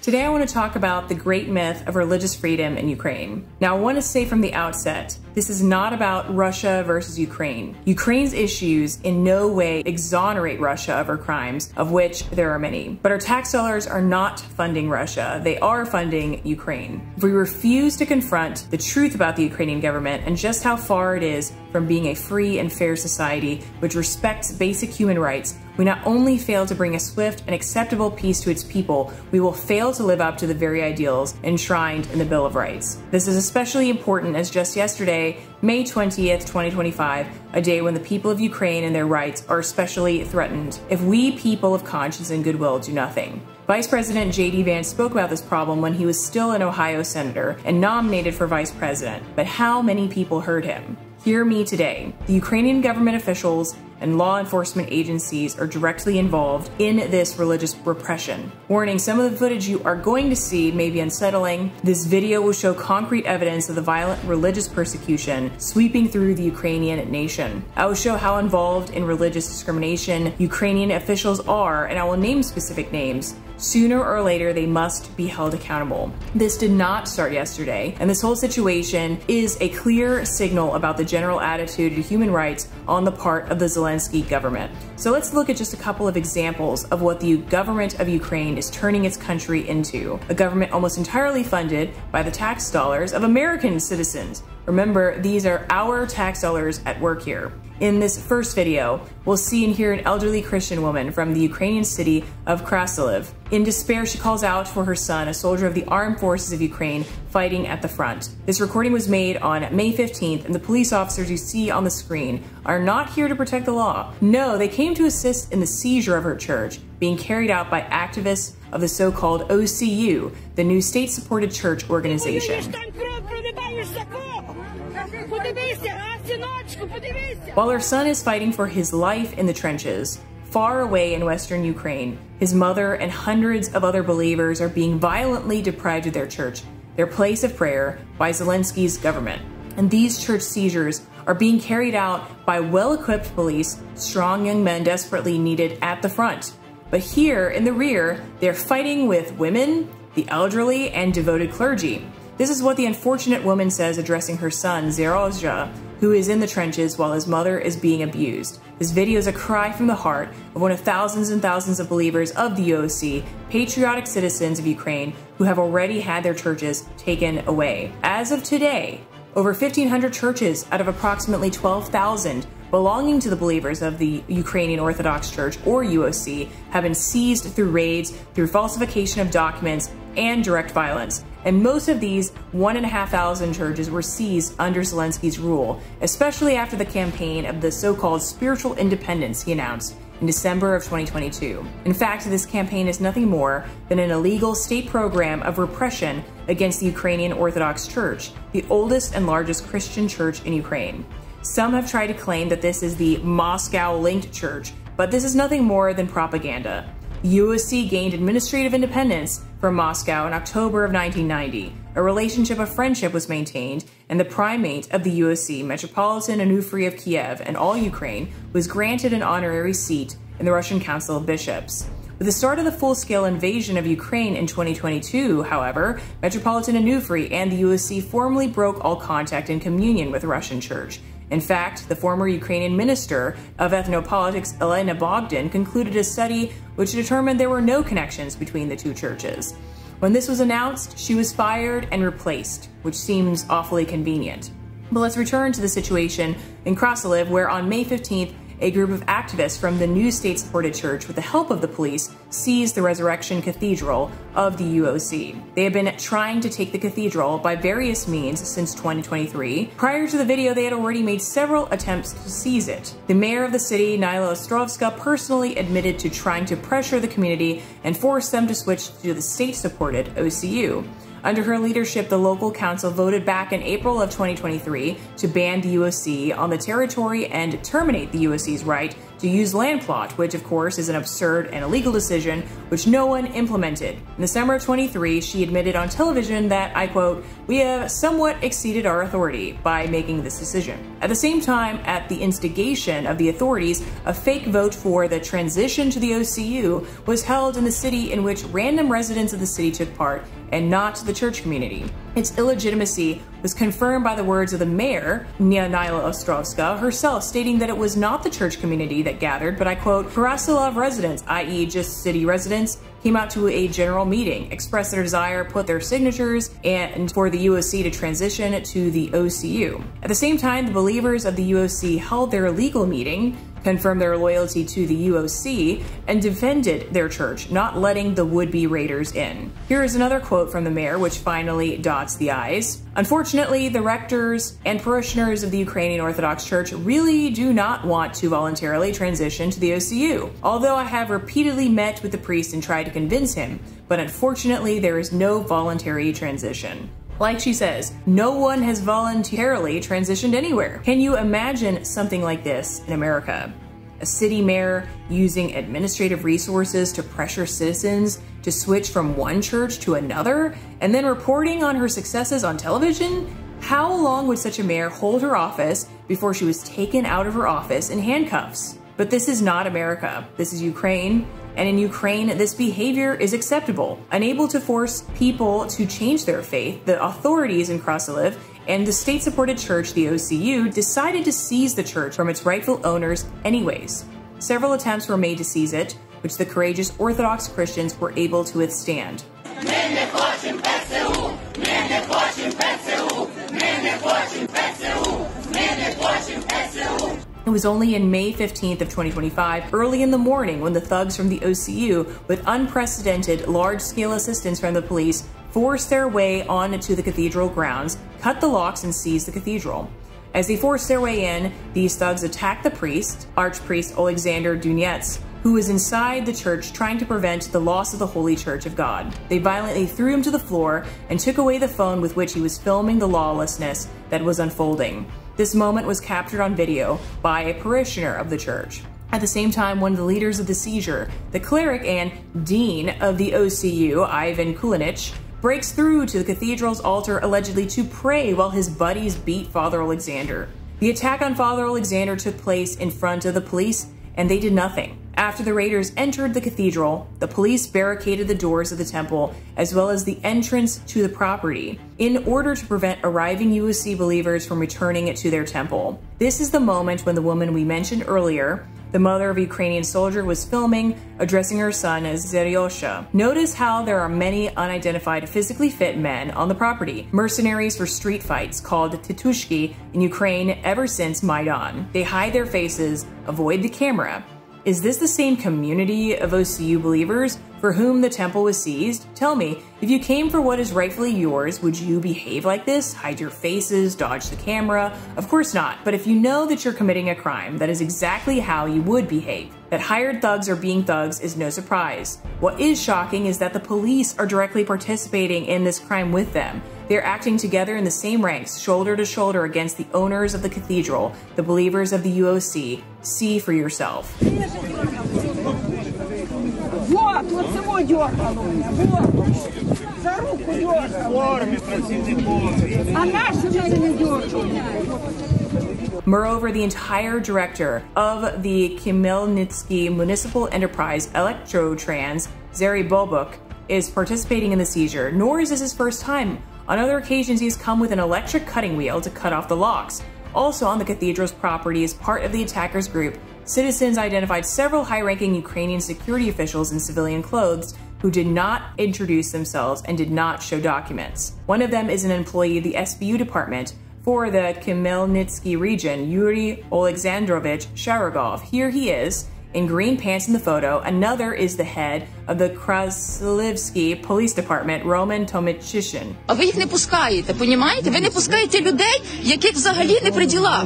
Today I want to talk about the great myth of religious freedom in Ukraine. Now I want to say from the outset, this is not about Russia versus Ukraine. Ukraine's issues in no way exonerate Russia of her crimes, of which there are many. But our tax dollars are not funding Russia, they are funding Ukraine. If we refuse to confront the truth about the Ukrainian government and just how far it is from being a free and fair society which respects basic human rights, we not only fail to bring a swift and acceptable peace to its people, we will fail to live up to the very ideals enshrined in the Bill of Rights. This is especially important as just yesterday, May 20th, 2025, a day when the people of Ukraine and their rights are especially threatened if we people of conscience and goodwill do nothing. Vice President J.D. Vance spoke about this problem when he was still an Ohio senator and nominated for vice president, but how many people heard him? Hear me today. The Ukrainian government officials and law enforcement agencies are directly involved in this religious repression. Warning, some of the footage you are going to see may be unsettling. This video will show concrete evidence of the violent religious persecution sweeping through the Ukrainian nation. I will show how involved in religious discrimination Ukrainian officials are, and I will name specific names. Sooner or later, they must be held accountable. This did not start yesterday, and this whole situation is a clear signal about the general attitude to human rights on the part of the Zelensky government. So let's look at just a couple of examples of what the government of Ukraine is turning its country into. A government almost entirely funded by the tax dollars of American citizens. Remember, these are our tax dollars at work here. In this first video, we'll see and hear an elderly Christian woman from the Ukrainian city of Krasiliv. In despair, she calls out for her son, a soldier of the armed forces of Ukraine, fighting at the front. This recording was made on May 15th, and the police officers you see on the screen are not here to protect the law. No, they came to assist in the seizure of her church, being carried out by activists of the so-called OCU, the new state-supported church organization. While her son is fighting for his life in the trenches, far away in western Ukraine, his mother and hundreds of other believers are being violently deprived of their church, their place of prayer, by Zelensky's government. And these church seizures are being carried out by well-equipped police, strong young men desperately needed at the front. But here, in the rear, they're fighting with women, the elderly, and devoted clergy. This is what the unfortunate woman says addressing her son, Zerozha, who is in the trenches while his mother is being abused. This video is a cry from the heart of one of thousands and thousands of believers of the UOC, patriotic citizens of Ukraine who have already had their churches taken away. As of today, over 1,500 churches out of approximately 12,000 belonging to the believers of the Ukrainian Orthodox Church, or UOC, have been seized through raids, through falsification of documents, and direct violence. And most of these 1,500 churches were seized under Zelensky's rule, especially after the campaign of the so-called spiritual independence he announced in December of 2022. In fact, this campaign is nothing more than an illegal state program of repression against the Ukrainian Orthodox Church, the oldest and largest Christian church in Ukraine. Some have tried to claim that this is the Moscow-linked church, but this is nothing more than propaganda. The UOC gained administrative independence from Moscow in October of 1990. A relationship of friendship was maintained, and the primate of the UOC, Metropolitan Onufry of Kiev and all Ukraine, was granted an honorary seat in the Russian Council of Bishops. With the start of the full-scale invasion of Ukraine in 2022, however, Metropolitan Onufry and the UOC formally broke all contact and communion with the Russian Church. In fact, the former Ukrainian Minister of Ethnopolitics, Elena Bogdan, concluded a study which determined there were no connections between the two churches. When this was announced, she was fired and replaced, which seems awfully convenient. But let's return to the situation in Krasiliv, where on May 15th, a group of activists from the new state-supported church, with the help of the police, seized the Resurrection Cathedral of the UOC. They have been trying to take the cathedral by various means since 2023. Prior to the video, they had already made several attempts to seize it. The mayor of the city, Nyla Ostrovska, personally admitted to trying to pressure the community and force them to switch to the state-supported OCU. Under her leadership, the local council voted back in April of 2023 to ban the UOC on the territory and terminate the UOC's right to use land plot, which of course is an absurd and illegal decision which no one implemented. In the summer of 23, she admitted on television that, I quote, "We have somewhat exceeded our authority by making this decision." At the same time, at the instigation of the authorities, a fake vote for the transition to the OCU was held in the city in which random residents of the city took part, and not the church community. Its illegitimacy was confirmed by the words of the mayor, Nyla Ostrovska, herself, stating that it was not the church community that gathered, but I quote, "Parasilov residents, i.e. just city residents, came out to a general meeting, expressed their desire, put their signatures, and for the UOC to transition to the OCU." At the same time, the believers of the UOC held their legal meeting, confirmed their loyalty to the UOC, and defended their church, not letting the would-be raiders in. Here is another quote from the mayor, which finally dots the I's. "Unfortunately, the rectors and parishioners of the Ukrainian Orthodox Church really do not want to voluntarily transition to the OCU, although I have repeatedly met with the priest and tried to convince him, but unfortunately there is no voluntary transition." Like she says, no one has voluntarily transitioned anywhere. Can you imagine something like this in America? A city mayor using administrative resources to pressure citizens to switch from one church to another, and then reporting on her successes on television? How long would such a mayor hold her office before she was taken out of her office in handcuffs? But this is not America. This is Ukraine. And in Ukraine, this behavior is acceptable. Unable to force people to change their faith, the authorities in Krasiliv and the state-supported church, the OCU, decided to seize the church from its rightful owners anyways. Several attempts were made to seize it, which the courageous Orthodox Christians were able to withstand. It was only in May 15th of 2025, early in the morning, when the thugs from the OCU, with unprecedented large-scale assistance from the police, forced their way onto the cathedral grounds, cut the locks, and seized the cathedral. As they forced their way in, these thugs attacked the priest, Archpriest Alexander Dunets, who was inside the church trying to prevent the loss of the Holy Church of God. They violently threw him to the floor and took away the phone with which he was filming the lawlessness that was unfolding. This moment was captured on video by a parishioner of the church. At the same time, one of the leaders of the seizure, the cleric and dean of the OCU, Ivan Kulinich, breaks through to the cathedral's altar allegedly to pray while his buddies beat Father Alexander. The attack on Father Alexander took place in front of the police, and they did nothing. After the raiders entered the cathedral, the police barricaded the doors of the temple as well as the entrance to the property in order to prevent arriving USC believers from returning to their temple. This is the moment when the woman we mentioned earlier, the mother of a Ukrainian soldier, was filming, addressing her son as Zeryosha. Notice how there are many unidentified physically fit men on the property, mercenaries for street fights called titushki in Ukraine ever since Maidan. They hide their faces, avoid the camera. Is this the same community of OCU believers for whom the temple was seized? Tell me, if you came for what is rightfully yours, would you behave like this? Hide your faces, dodge the camera? Of course not. But if you know that you're committing a crime, that is exactly how you would behave. That hired thugs are being thugs is no surprise. What is shocking is that the police are directly participating in this crime with them. They're acting together in the same ranks, shoulder to shoulder against the owners of the cathedral, the believers of the UOC. See for yourself. Moreover, the entire director of the Khmelnytsky Municipal Enterprise Electrotrans, Zary Bobuk, is participating in the seizure, nor is this his first time. On other occasions, he's come with an electric cutting wheel to cut off the locks. Also on the cathedral's property, as part of the attackers' group, citizens identified several high-ranking Ukrainian security officials in civilian clothes who did not introduce themselves and did not show documents. One of them is an employee of the SBU department for the Khmelnytsky region, Yuri Alexandrovich Sharogov. Here he is, in green pants in the photo. Another is the head of the Krasilivsky Police Department, Roman Tomichishin. А ви їх не пускаєте, понімаєте? Ви не пускаєте людей, яких взагалі не при ділах.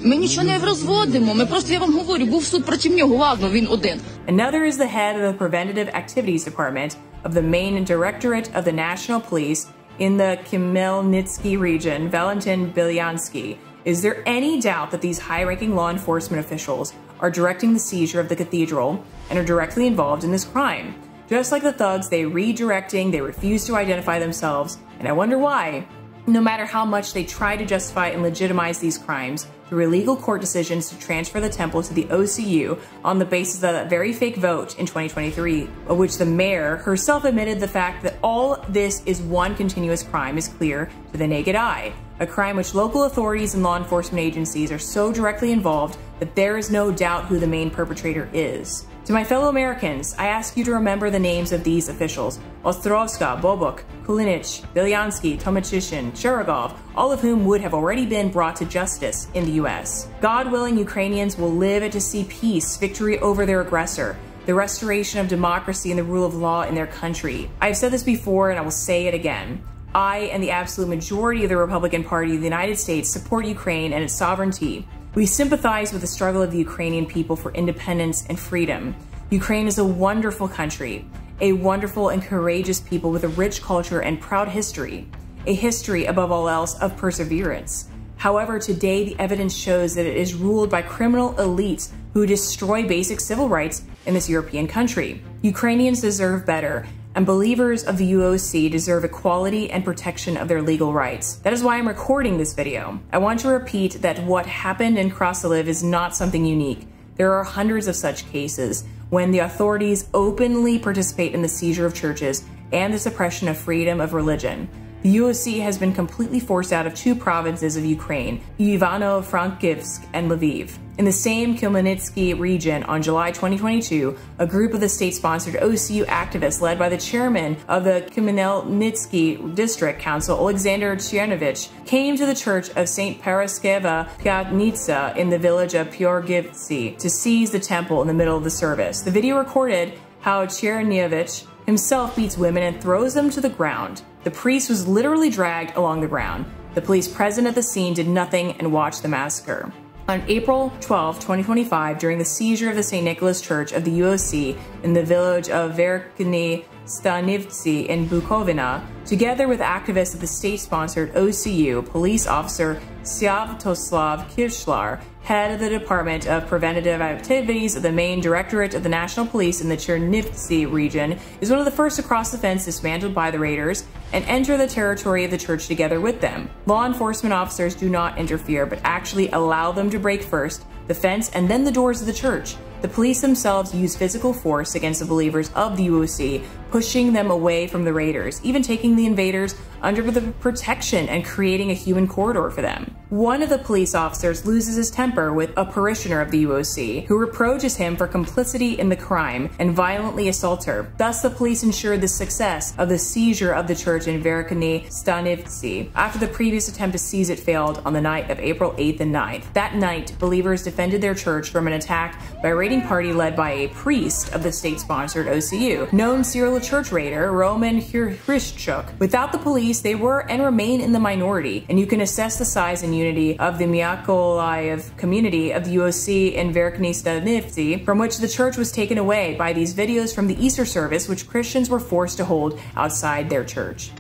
Ми нічого не розводимо, ми просто, я вам говорю, був суд проти нього, ладно, він один. Another is the head of the Preventative Activities Department of the main directorate of the National Police in the Khmelnytsky region, Valentin Belyansky. Is there any doubt that these high-ranking law enforcement officials are directing the seizure of the cathedral and are directly involved in this crime. Just like the thugs, they redirecting, they refuse to identify themselves, and I wonder why. No matter how much they try to justify and legitimize these crimes through illegal court decisions to transfer the temple to the OCU on the basis of that very fake vote in 2023, of which the mayor herself admitted the fact that all this is one continuous crime is clear to the naked eye. A crime which local authorities and law enforcement agencies are so directly involved that there is no doubt who the main perpetrator is. To my fellow Americans, I ask you to remember the names of these officials: Ostrovska, Bobok, Kulinich, Belyansky, Tomachyshin, Cheragov, all of whom would have already been brought to justice in the US. God willing, Ukrainians will live to see peace, victory over their aggressor, the restoration of democracy and the rule of law in their country. I've said this before and I will say it again. I and the absolute majority of the Republican Party of the United States support Ukraine and its sovereignty. We sympathize with the struggle of the Ukrainian people for independence and freedom. Ukraine is a wonderful country, a wonderful and courageous people with a rich culture and proud history, a history above all else of perseverance. However, today the evidence shows that it is ruled by criminal elites who destroy basic civil rights in this European country. Ukrainians deserve better, and believers of the UOC deserve equality and protection of their legal rights. That is why I'm recording this video. I want to repeat that what happened in Krasiliv is not something unique. There are hundreds of such cases when the authorities openly participate in the seizure of churches and the suppression of freedom of religion. The UOC has been completely forced out of two provinces of Ukraine, Ivano-Frankivsk and Lviv. In the same Khmelnytsky region, on July 2022, a group of the state-sponsored OCU activists led by the chairman of the Khmelnytsky District Council, Alexander Chernovich, came to the church of St. Paraskeva Pyatnitsa in the village of Pyorgivtsy to seize the temple in the middle of the service. The video recorded how Chernovich himself beats women and throws them to the ground. The priest was literally dragged along the ground. The police present at the scene did nothing and watched the massacre. On April 12, 2025, during the seizure of the St. Nicholas Church of the UOC in the village of Verkhny Stanivtsy in Bukovina, together with activists of the state-sponsored OCU, police officer Sviatoslav Kishlar, head of the Department of Preventative Activities of the main directorate of the National Police in the Chernivtsi region, is one of the first to cross the fence dismantled by the raiders and enter the territory of the church together with them. Law enforcement officers do not interfere, but actually allow them to break first the fence and then the doors of the church. The police themselves use physical force against the believers of the UOC, pushing them away from the raiders, even taking the invaders under the protection and creating a human corridor for them. One of the police officers loses his temper with a parishioner of the UOC, who reproaches him for complicity in the crime and violently assaults her. Thus, the police ensured the success of the seizure of the church in Verkhny Stanivtsy, after the previous attempt to seize it failed on the night of April 8th and 9th. That night, believers defended their church from an attack by a raiding party led by a priest of the state-sponsored OCU, known serial church raider Roman Hrishchuk. Without the police, they were and remain in the minority, and you can assess the size and unity of the Mykolaiv community of the UOC in Verkhny Stanivtsy, from which the church was taken away by these videos from the Easter service, which Christians were forced to hold outside their church.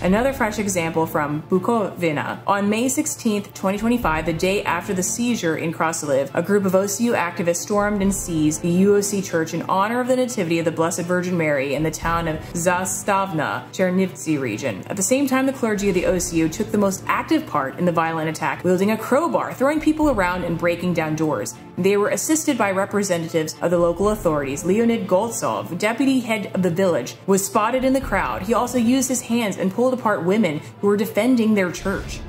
Another fresh example from Bukovina. On May 16, 2025, the day after the seizure in Krasiliv, a group of OCU activists stormed and seized the UOC church in honor of the Nativity of the Blessed Virgin Mary in the town of Zastavna, Chernivtsi region. At the same time, the clergy of the OCU took the most active part in the violent attack, wielding a crowbar, throwing people around and breaking down doors. They were assisted by representatives of the local authorities. Leonid Goltsov, deputy head of the village, was spotted in the crowd. He also used his hands and pulled apart women who were defending their church.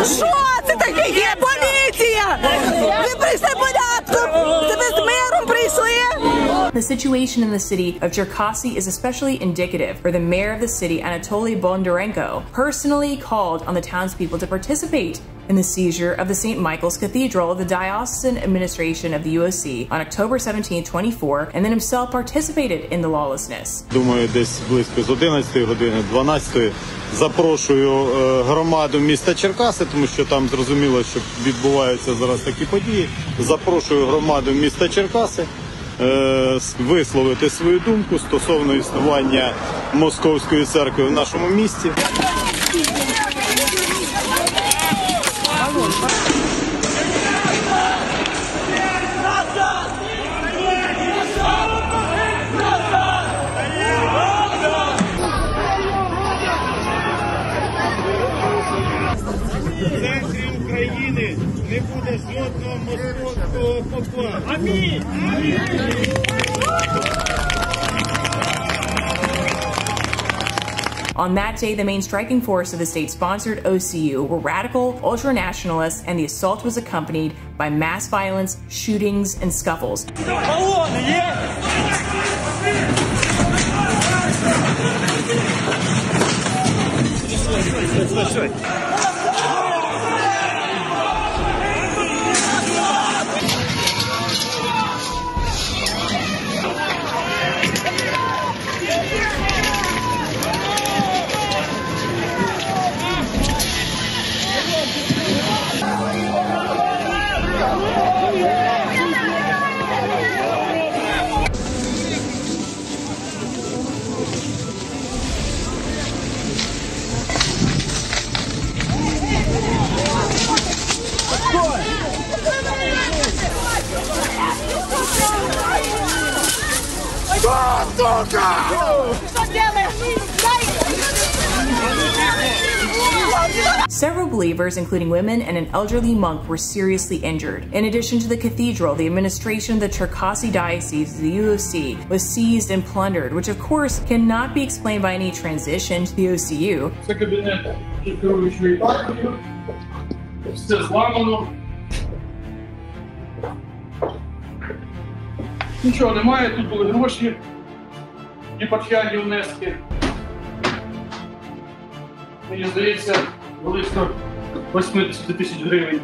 Що це таке є? Поліція! Ви прийшли порядку! Ви з миром прийшли? The situation in the city of Cherkasy is especially indicative, where the mayor of the city, Anatoly Bondarenko, personally called on the townspeople to participate in the seizure of the St. Michael's Cathedral of the diocesan administration of the UOC on October 17, 2024, and then himself participated in the lawlessness. Думаю, десь близько з 11 години, 12 запрошую громаду міста Черкаси, тому що там зрозуміло, що відбуваються зараз такі події. Запрошую громаду міста Черкаси висловити свою думку стосовно існування Московської церкви в нашому місті. В центрі України не буде жодного московського попа. Амінь! On that day, the main striking force of the state-sponsored OCU were radical ultranationalists, and the assault was accompanied by mass violence, shootings, and scuffles. Several believers, including women and an elderly monk, were seriously injured. In addition to the cathedral, the administration of the Cherkasy Diocese, the UOC, was seized and plundered, which of course cannot be explained by any transition to the OCU. Це кабінет керуючої партії. Все зламано. Нічого немає, тут були гроші, єпархіальні внески. Мені здається, близько 80 тисяч гривень.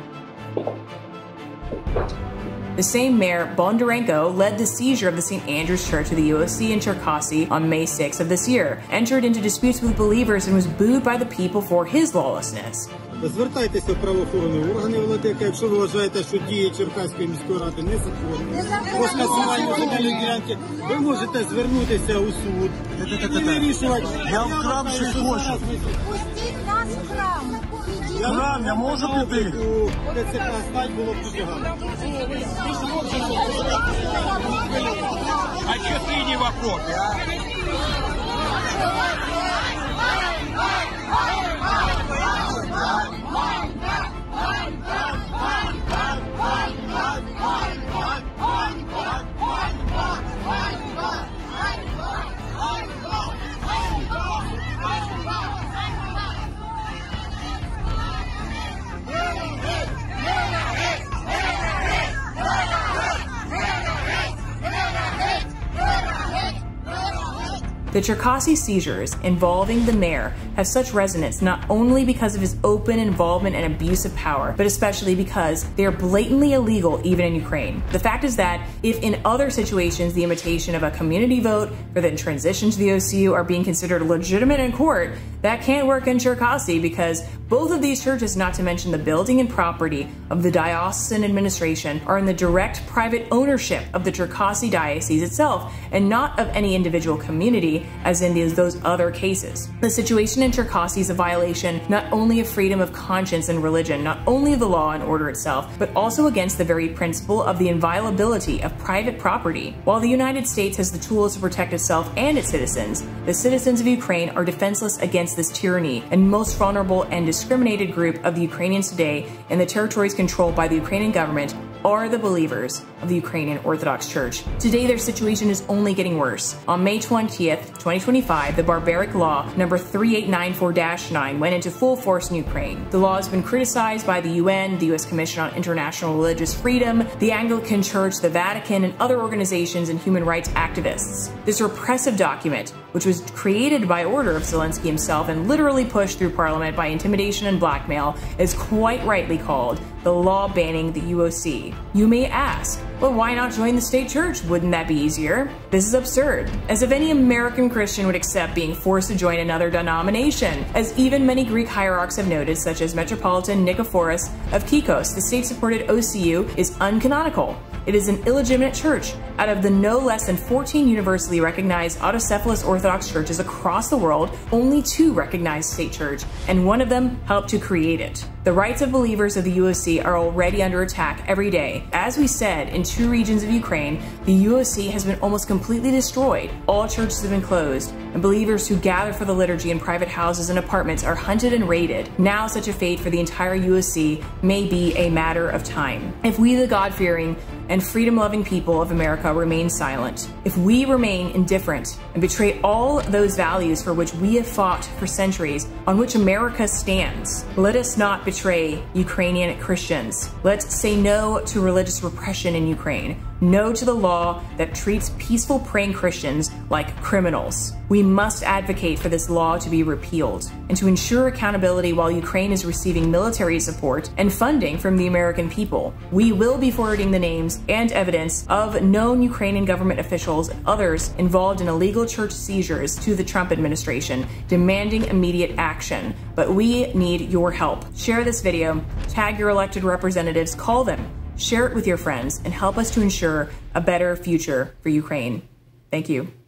The same mayor, Bondarenko, led the seizure of the St. Andrew's Church of the UOC in Cherkasy on May 6 of this year, entered into disputes with believers, and was booed by the people for his lawlessness. Звертайтеся в правоохоронні органи, Володимир, якщо ви вважаєте, що дії Черкаської міської ради незаконні. По скасуванню земельної ділянки ви можете звернутися у суд і вирішувати. Я в храм ще хочу. Пустіть нас в храм. Храм, я можу піти? У ТЦК стать було б дуже гарно. А чого ти не в окопі, а? The Cherkasy seizures involving the mayor have such resonance not only because of his open involvement and abuse of power, but especially because they are blatantly illegal even in Ukraine. The fact is that if in other situations the imitation of a community vote for the transition to the OCU are being considered legitimate in court, that can't work in Cherkasy because both of these churches, not to mention the building and property of the diocesan administration, are in the direct private ownership of the Cherkasy diocese itself and not of any individual community, as in those other cases. The situation in Cherkasy is a violation not only of freedom of conscience and religion, not only of the law and order itself, but also against the very principle of the inviolability of private property. While the United States has the tools to protect itself and its citizens, the citizens of Ukraine are defenseless against this tyranny, and most vulnerable and discriminated group of the Ukrainians today in the territories controlled by the Ukrainian government are the believers. of the Ukrainian Orthodox Church. Today, their situation is only getting worse. On May 20th, 2025, the barbaric law number 3894-9 went into full force in Ukraine. The law has been criticized by the UN, the U.S. Commission on International Religious Freedom, the Anglican Church, the Vatican, and other organizations and human rights activists. This repressive document, which was created by order of Zelensky himself and literally pushed through Parliament by intimidation and blackmail, is quite rightly called the law banning the UOC. You may ask, well, why not join the state church? Wouldn't that be easier? This is absurd, as if any American Christian would accept being forced to join another denomination. As even many Greek hierarchs have noted, such as Metropolitan Nicephorus of Kikos, the state-supported OCU is uncanonical. It is an illegitimate church. Out of the no less than 14 universally recognized autocephalous Orthodox churches across the world, only 2 recognize state church, and one of them helped to create it. The rights of believers of the UOC are already under attack every day. As we said, in 2 regions of Ukraine, the UOC has been almost completely destroyed. All churches have been closed, and believers who gather for the liturgy in private houses and apartments are hunted and raided. Now such a fate for the entire UOC may be a matter of time. If we, the God-fearing and freedom-loving people of America, remain silent, if we remain indifferent and betray all those values for which we have fought for centuries, on which America stands, let us not betray Ukrainian Christians. Let's say no to religious repression in Ukraine. No to the law that treats peaceful praying Christians like criminals. We must advocate for this law to be repealed and to ensure accountability while Ukraine is receiving military support and funding from the American people. We will be forwarding the names and evidence of known Ukrainian government officials and others involved in illegal church seizures to the Trump administration, demanding immediate action. But we need your help. Share this video, tag your elected representatives, call them, share it with your friends, and help us to ensure a better future for Ukraine. Thank you.